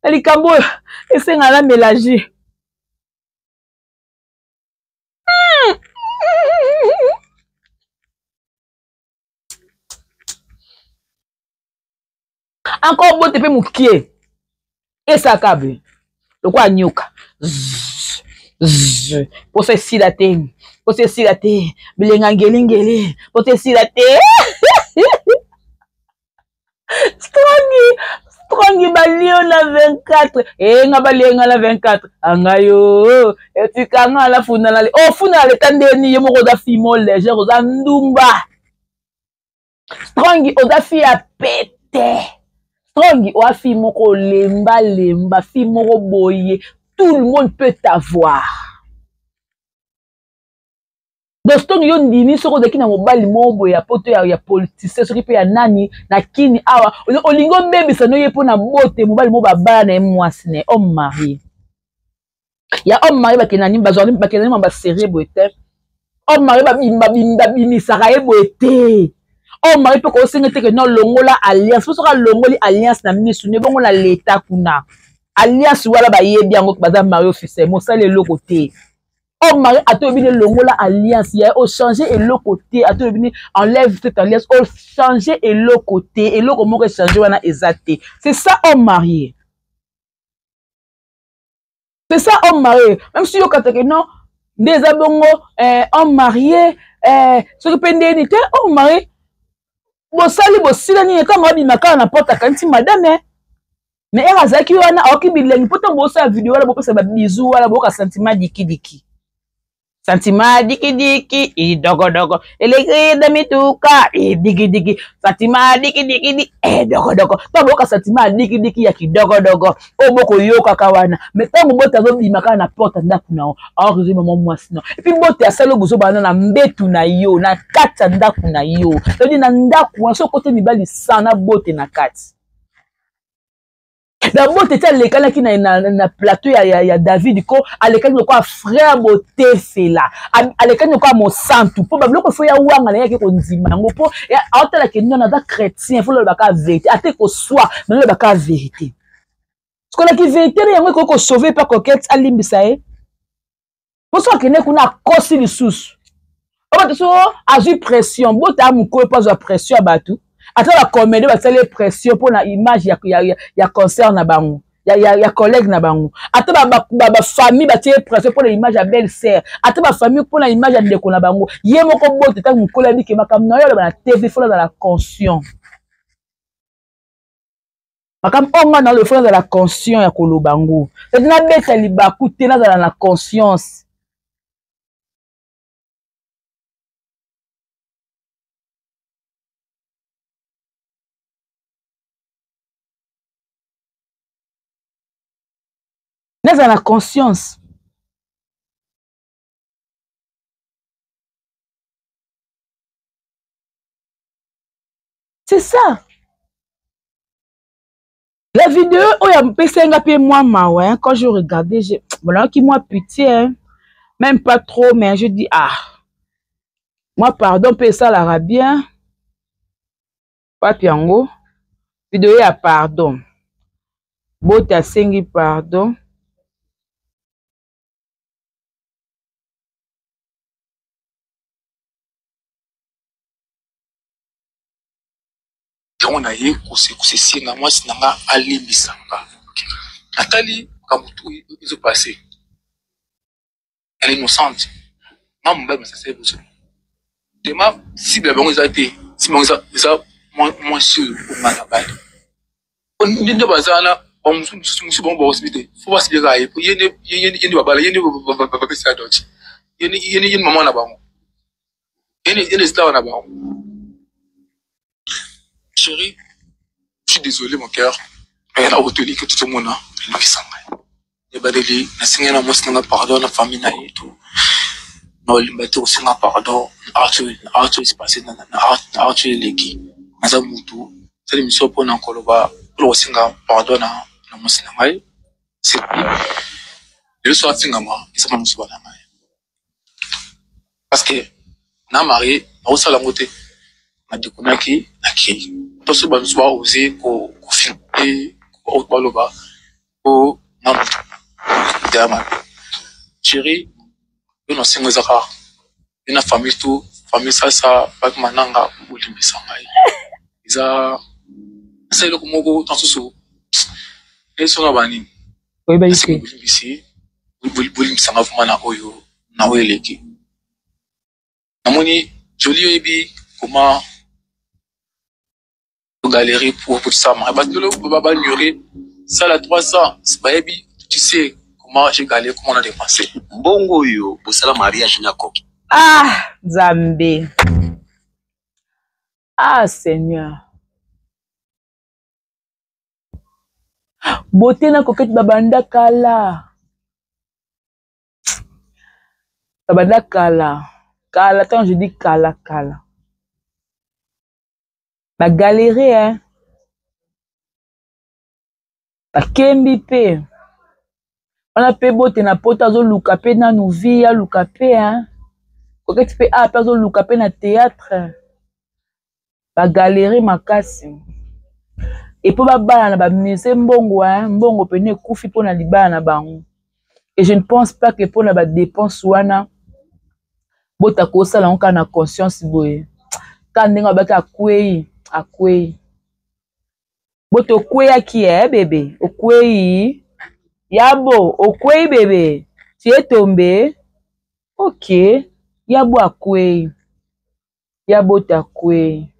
na likambo oyo esenga na mélange encore bote mpe mokie esaka be lokwa nyoka poso esila te bilenga ngelingeli poso esila te Strongi balio na 24. Nga balenga la 24. Angayo. Etikanga la funala. Oh, funala tandeni yemo koda fimo léger oza ndumba. Strongi oza fi a pété. Strongi oza fi moko lemba, fi moko boye. Tout le monde peut t'avoir. Dostong yo ndimi soko de kina mobali mobo ya poto ya politicien soki pe ya nani na kini awa olingo mbebisa no ye pona bote mobali mo babala na mwasi ne homme marié ya homme marié bakenani bazorni bakenani mamba série boete homme marié bimisaka ye boete homme marié pe ko sengete ke no longola alliance so ka longoli alliance na misu ne bongo na l'état kuna alliance wala ba yebi yango baza marié officiel mo sale le côté. Oh mari, à toi, il longola alliance, il y a au changer et l'autre côté, à toi, il enlève cette alliance, au changer et l'autre côté, et l'autre comment changer, on a exacté. C'est ça, homme marié. C'est ça, homme marié. Même si vous avez non, des abongo, homme marié, ce que peut être homme marié, bon, sali, bon, si la nuit, quand on dit, ma carte, n'importe quand, madame, mais elle a zaki, on a, ok, bilingue, pourtant, bon, ça, vidéo, là, bon, ça va bisou, là, bon, sentiment, diki. Sentiment diki i dogo elegre de mituka i diki sentiment diki dogo to boka sentiment diki ya ki dogo o boko yoka kawana mais tango bota zo bimaka na porte ndaku na o resume maman mwasi non et puis bote asalo buzo bana na mbetu na yo na kati ndaku na yo to di na ndaku so côté mibali sana bote na kati. D'abord, tu étais qui na plateau ya David ko alekani ko frère boté fela alekani ko mo santu po bablo ko fo ya wanga na yake ko nzima ngo po aotala ke non na chrétien fo le baka vérité ate ko soit mais le baka vérité ce qu'on a qui vérité yango ko sauver pas coquette alimbisa e pour ça que ne kuna kosi lisusu o ba so azu pression bota mu ko pas pression abatu. Attends la comédie va faire les pressions pour la image ya concert na bango ya collègue na bango attends ba famille ba tirer pression pour l'image ya belle-sœur attends ba famille pour l'image ya ndeko na bango ye moko bote ta mukola bi ke makam na yo na TV faut dans la conscience makam onga na le faut dans la conscience ya kolobango c'est na beta libaku te na dans la conscience. Dans la conscience. C'est ça. La vidéo, oh, il y a un peu moi, quand je regardais, voilà, qui moi pitié, hein. Même pas trop, mais je dis, moi, pardon, paye ça l'arabien. Pas piango. Vidéo, il y a pardon. Bota sengi pardon. On a eu c'est moi c'est nanga alimbisanga Nathalie kabutu ils ont passé elle est innocente non mon bébé ça c'est vous demain si la banque a été si mon ça moi sûr pour ma là-bas on dit de bazana on nous bon hospitalier faut pas se dire aïe pour yene babala yene baba ça d'autre yene maman na bango yene star na bango. Chérie, je suis désolé mon cœur, mais il y a retenu que tout le monde a une vie. Il y a des gens qui ont pardon, la famille et tout. Non, il m'a dit aussi pardon. Arthur est passé dans Arthur est l'équipe. Mazam Moutou, c'est l'émission pour nous encore là. Pour aussi pardon na Moussinamai. C'est le soir Singama, ils sont nous parce que na marié, na aussi la montée. Na déconaki, na qui. Tout ce que soit osé ko filmer ko baloba ko na dama chérie nous sommes zaka une famille tout famille ça pas mananga bolimbisa ngai iza c'est le komoko dans ce et son bani oui ba ici bolimbisa nga vraiment na oyo leki namoni joli ebi comment galérer pour ça. Ça, la 300, tu sais comment j'ai galéré, comment on a dépensé. Bongo yo, pour ça, mariage n'a pas. Ah, Zambé. Ah, Seigneur. Beauté na coquette babanda kala. Babanda kala. Kala, quand je dis kala, kala. Ba galérer, hein. Ba kembi pe. On a pe beauté na pota zo luka pe na nouvia luka pe, hein. Coquette pe a pe zo luka pe na théâtre. Ba galérer makasi. Et pour babana ba musée mbongo, hein, mbongo pene kufi pour na libana na bango. Et je ne pense pas que pour na ba dépense wana bota ko sala onka na conscience boye. Quand ndenga ba ka kwei, akwei. Boto kwei ki bébé, okwei. Yabo, okwei bébé. Tu es tombé. OK. Yabo akwei. Yabo ta kwei.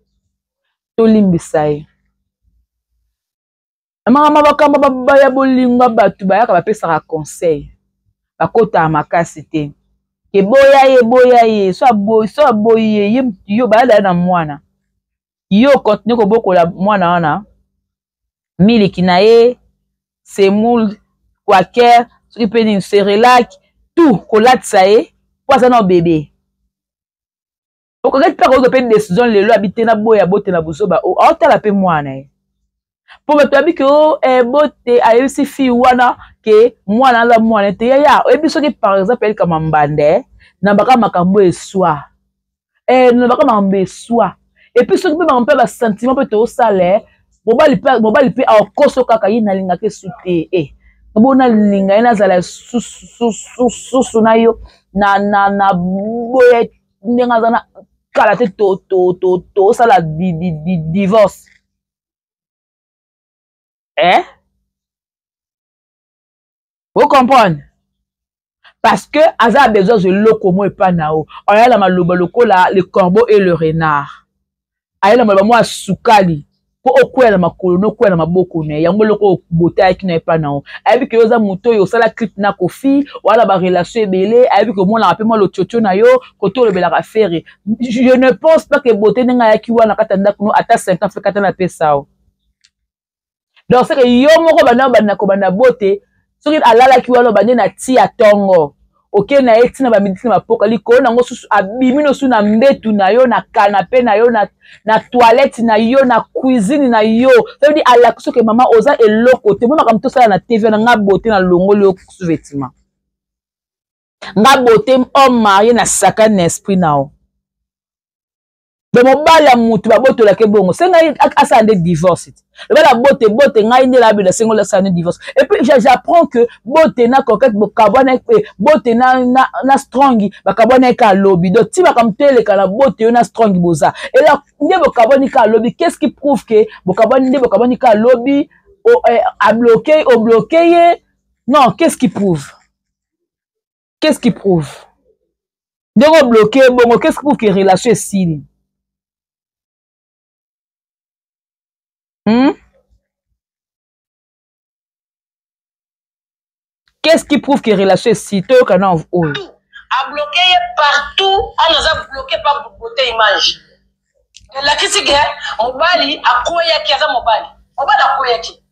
Tolimbisai. Mama bakamba babaya bolinga batu bayaka bapesaka conseil bakota makasi te ke boya ye so aboye yo bala na mwana yo continue ko bokola mwana wana miliki na ye semoule quaker soki peni serelac tout kolatisa ye poisa na bébé okokati pa ko pe décision lelo abite na boya bote na busoba otala pe mwana ye. Pour me dire que bote ayusi fi wana ke mwana la mwana te ya ebiso ki par exemple elle comme mbande na baka makambo eswa na baka makambo eswa et puis soki pe ba sentiment pe to sale mobali pe a koso kaka yina linga ke sute bona linga ina zala su na yo na boye ndinga zana kala te to sala divorce. Vous comprenez? Parce que Aza a besoin de l'eau comme et pas nao. On a la maloba loko là, le corbeau et le renard. Aïe la maloba moi soukali. Pour au quoi la makolo no quoi la maboko ne. Yango loko bota qui n'est pas nao. Aïe que yoza muto yo sala clip na kofi. Wala ba relation belé. Aïe que moi la rappelle moi le tchotcho na yo. Koto le bela faire. Je ne pense pas que beauté n'enga yaki wana katanda kuno ata 5 ans fait katana pesao. Donc c'est que yo moko bana ko bana beauté soki alala ki walo bane na ti atongo OK na eti na ba médecine mapoka liko nango susu abimi no su na mbetu na yo na canapé na yo na toilette na yo na cuisine na yo ça veut dire ala soki maman oza eloko te mona kam to sala na TV na nga beauté na longolo yo sous-vêtement nga beauté homme marié na sakane esprit nao de mobali ya mutu baboto la ke bongo senga asa ande divorce la bote ngai ndela bela sengo la sa divorce et puis j'apprends que bote na coquette bokabwana bote na strong bakabwana ka lobby donc ti bakamtele ka la bote yo na strong boza et là ndé bokabwani ka lobby qu'est-ce qui prouve que bokabwani ka lobby a bloqué au bloqué non qu'est-ce qui prouve ndé bloqué bongo qu'est-ce qui prouve que relation est si Qu'est-ce qui prouve que relation est si tôt qu'on a a bloqué partout, on a bloqué par beauté image. La critique est mobali a koya ki aza mobali. Mobali a koya ki.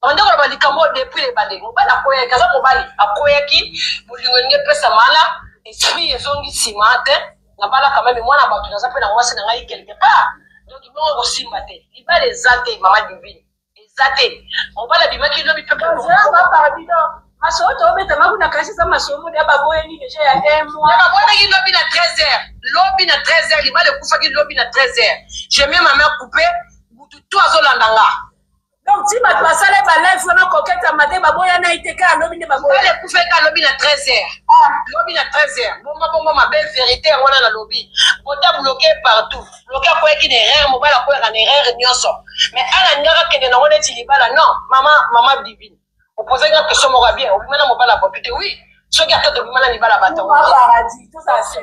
On dit qu'on va dire comment depuis les bandits. Mobali a koya ki aza mobali a koya ki bulingo nge pesa mala esprit ezongi simate na bala quand même moi na batu na zape na mwasi na ngai quelque part. Donc il faut aussi mater. Il va les zater maman divine. Zater. Mobali bimaki lobi pe pas. Pardon. Masoto obeta makuna kashi za masomo ya baboye ni déjà ya 1 mois. Na bona ki lobi na 13h. Lobi na 13h, li bale kufa ki lobi na 13h. J'ai mis ma mère coupée, butu to azolandanga. Donc si ma pasale ba live na koketa mate baboya na iteka lobi ne baboya. Bale kufa ka lobi na 13h. Lobi na 13h. Bomba ma belle vérité ngona na lobi. Bota bloqué partout. Bloqué ko ki ne erreur mo bala ko ka ne erreur nyonso. Mais ala ngaka kende na ngone ti libala non, maman divine. Vous posez une question, moi bien. Vous m'avez la propriété, oui. Ce qui a fait de vous m'avez la bataille. Tout ça, c'est.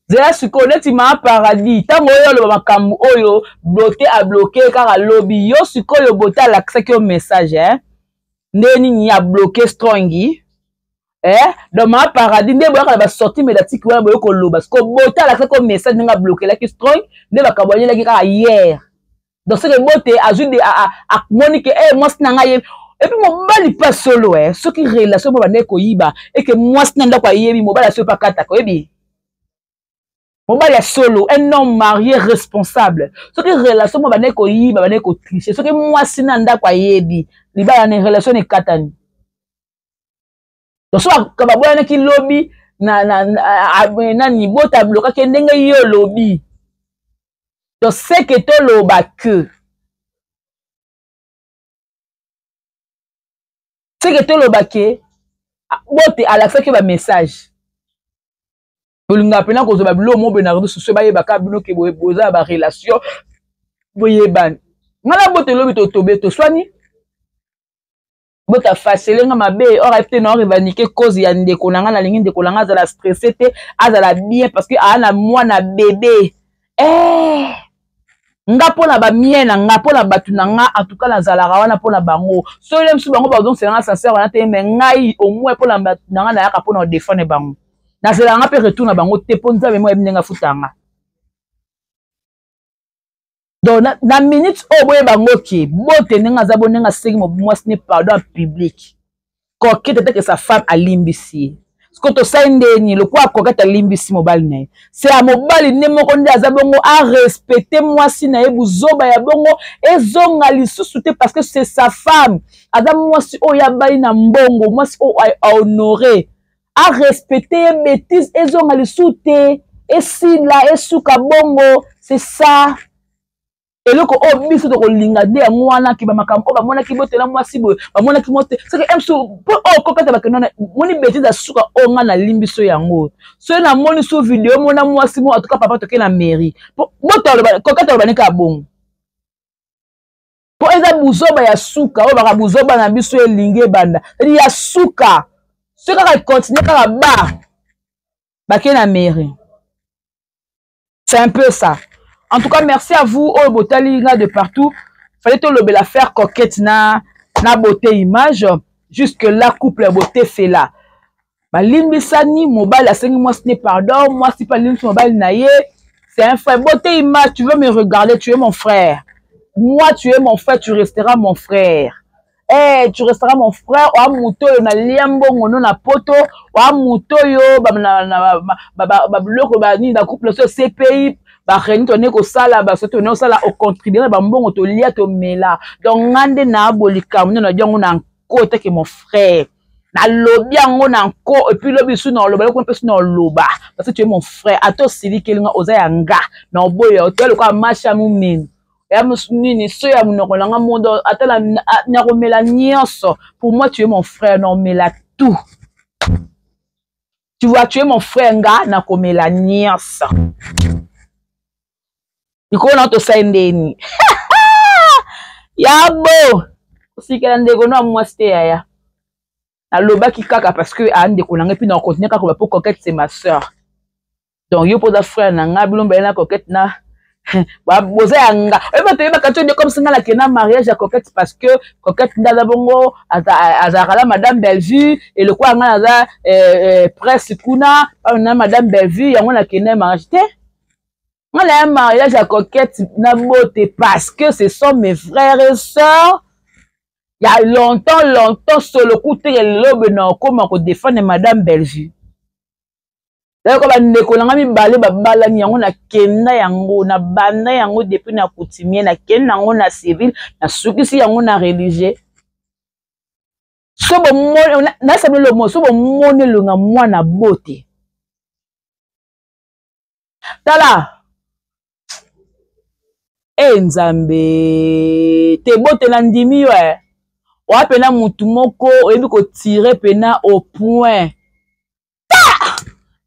zela siko neti ma paradis tango oyo lo makambu oyo bloqué a bloqué kaka lobby yo siko yo bota l'accès que message ndeni ni a bloqué strongi dans ma paradis nde boyaka ba sorti médiatique wana boyo ko loba siko bota l'accès que message nga bloqué la ki strong nde bakabonye la ki kaka hier donc c'est que bote azui de a monique moi sinanga ye et puis mobali pas solo ce qui relation mo bande ko yiba et que moi sinanga kwa yebi mobali so pa kata ko yebi mobali ya solo un homme marié responsable ce qui relation mo bande ko yiba bande ko tricher ce que moi sinanga kwa yebi libala ne relation ne katani donc so ka baboya ki lobby na ni bota bloka ke ndenge yo lobby donc c'est que to loba que c'est que to loba que bote à la fin que ba message bolinga pena ko zo ba bilo mo bena réseaux sociaux ba yeba ka bino ke boza ba relation boyebani ngala bote lobi to tobe to swani bota facile nga mabe ora peut non revendiquer cause ya ndeko nanga na lingi ndeko nanga za la stressé te azala bien parce que ana mwana bébé nga pona ba miena nga pona batu nga en tout cas na zalaka wana pona bango so le msu bango bazon c'est nga sincère wana te mais ngai au moins pona batu nga na yaka pona défendre bango na zela nga pe retour na bango te ponza me mo ebinga futanga donc na minute o boye bango ki bote ninga za bonenga seki mo mwasi ne pardon public kokete te que sa femme a limbisi quand on sait ndeni le quoi kokata limbisi mobile ne c'est à mobile ne moko ndi aza bongo a respecter mwasi na yebu zoba ya bongo ezonga lisusu te parce que c'est sa femme aza mwasi o ya bali na mbongo mwasi o a honorer a respecter bêtise ezonga lisusu te esila esuka bongo c'est ça eloko o biso to kolinga de mwana ki ba makambo ba mona ki botela mwasi boye ba mona ki mote c'est que emso po o kokata ba kenona moni bêtise asuka o nga na limbiso yango so na moni so vidéo mona mwasi mo en tout cas papa to ke na mairie po botala kokata ba nika bongo po eza buzoba ya suka o ba buzoba na biso elinge banda ya suka ce kaka continue kaka ba ke na mairie c'est un peu ça. En tout cas, merci à vous, oh Botali de partout. Fallait te le la faire coquette na beauté image. Jusque là, couple beauté fait là. Ma limbisani, mobile à 5 mois, ce n'est pardon. Moi, si pas limbis mobile naïe, c'est un frère. Beauté image, tu veux me regarder, tu es mon frère. Moi, tu es mon frère, tu resteras mon frère. Eh, tu resteras mon frère. Wa muto yo na liambo ngono na poto. Wa muto yo ba bloko ba ni na couple ce CPI. Ba reni to ne ko sala ba so to no sala o contribuer ba mbongo to lia to mela donc ngande na bolika mno na jongo na côté que mon frère na lobi yango na nko et puis lobi su na loba ko pesu na loba parce que tu es mon frère ato sili kelinga oza yanga na boya hotel ko masha mumeni ya musuni so ya munoko langa mondo atala na ko mela nyonso pour moi tu es mon frère non mela tout tu vois tu es mon frère nga na ko mela nyonso. Iko na to sendeni yabo usikela ndeko na mwasi ya na loba ki kaka parce que ande ko nanga puis na continuer kaka ba pour coquette c'est ma sœur donc yo poza frère na nga bilomba na coquette na ba boza yanga e ba te ba kacho de comme ça la kena mariage à coquette parce que coquette ndaza bongo azakala madame Bellevue et le quoi nga za presse kuna na madame Bellevue yango na kena mariage te. Moi, un mariage à coquette na beauté parce que ce sont mes frères et sœurs. Il y a longtemps, sur le coup, il y a l'aube na comment qu'on défend madame Bellevue. D'ailleurs, comme on est collé, on balé babala ni on a kenda yango na banda yango depuis na coutumier na kenda yango na civil na souki si yango na religieux. So bon na sabe le mot so bon mone le nga moi na beauté. Tala Nzambe te bote na ndimi yo wa pena mutu moko oyebi ko tirer pena au point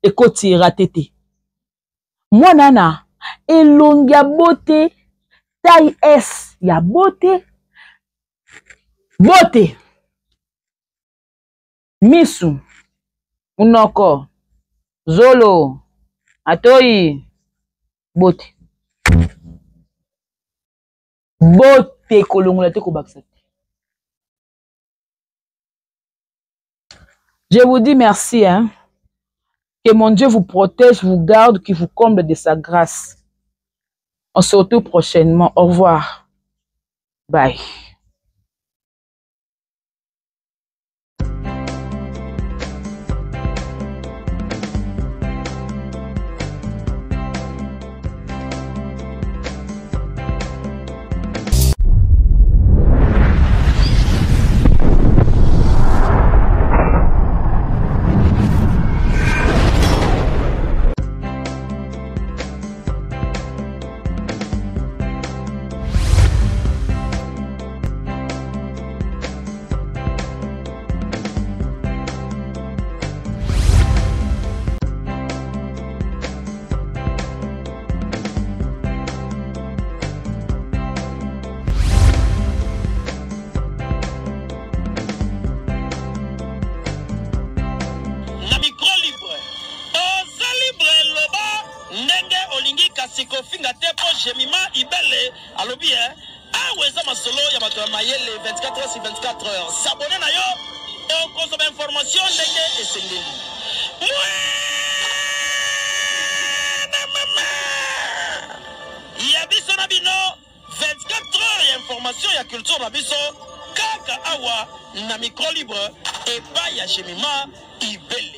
et ko tira tete moi nana elongi ya bote taille S ya bote misu unoko zolo Atoi. Bote. Bote kolongola te ko baksa. Je vous dis merci, hein. Que mon Dieu vous protège, vous garde, qu'il vous comble de sa grâce. On se retrouve prochainement. Au revoir. Bye. Sikofinga te po Jemima Ibele alobi aweza masolo ya bato ya mayele 24 heures sur 24 heures. S'abonner na yo o konsoba information ndenge esengeli. Ya biso na bino 24 heures ya information ya culture na biso kaka awa na micro libre epai ya Jemima Ibele.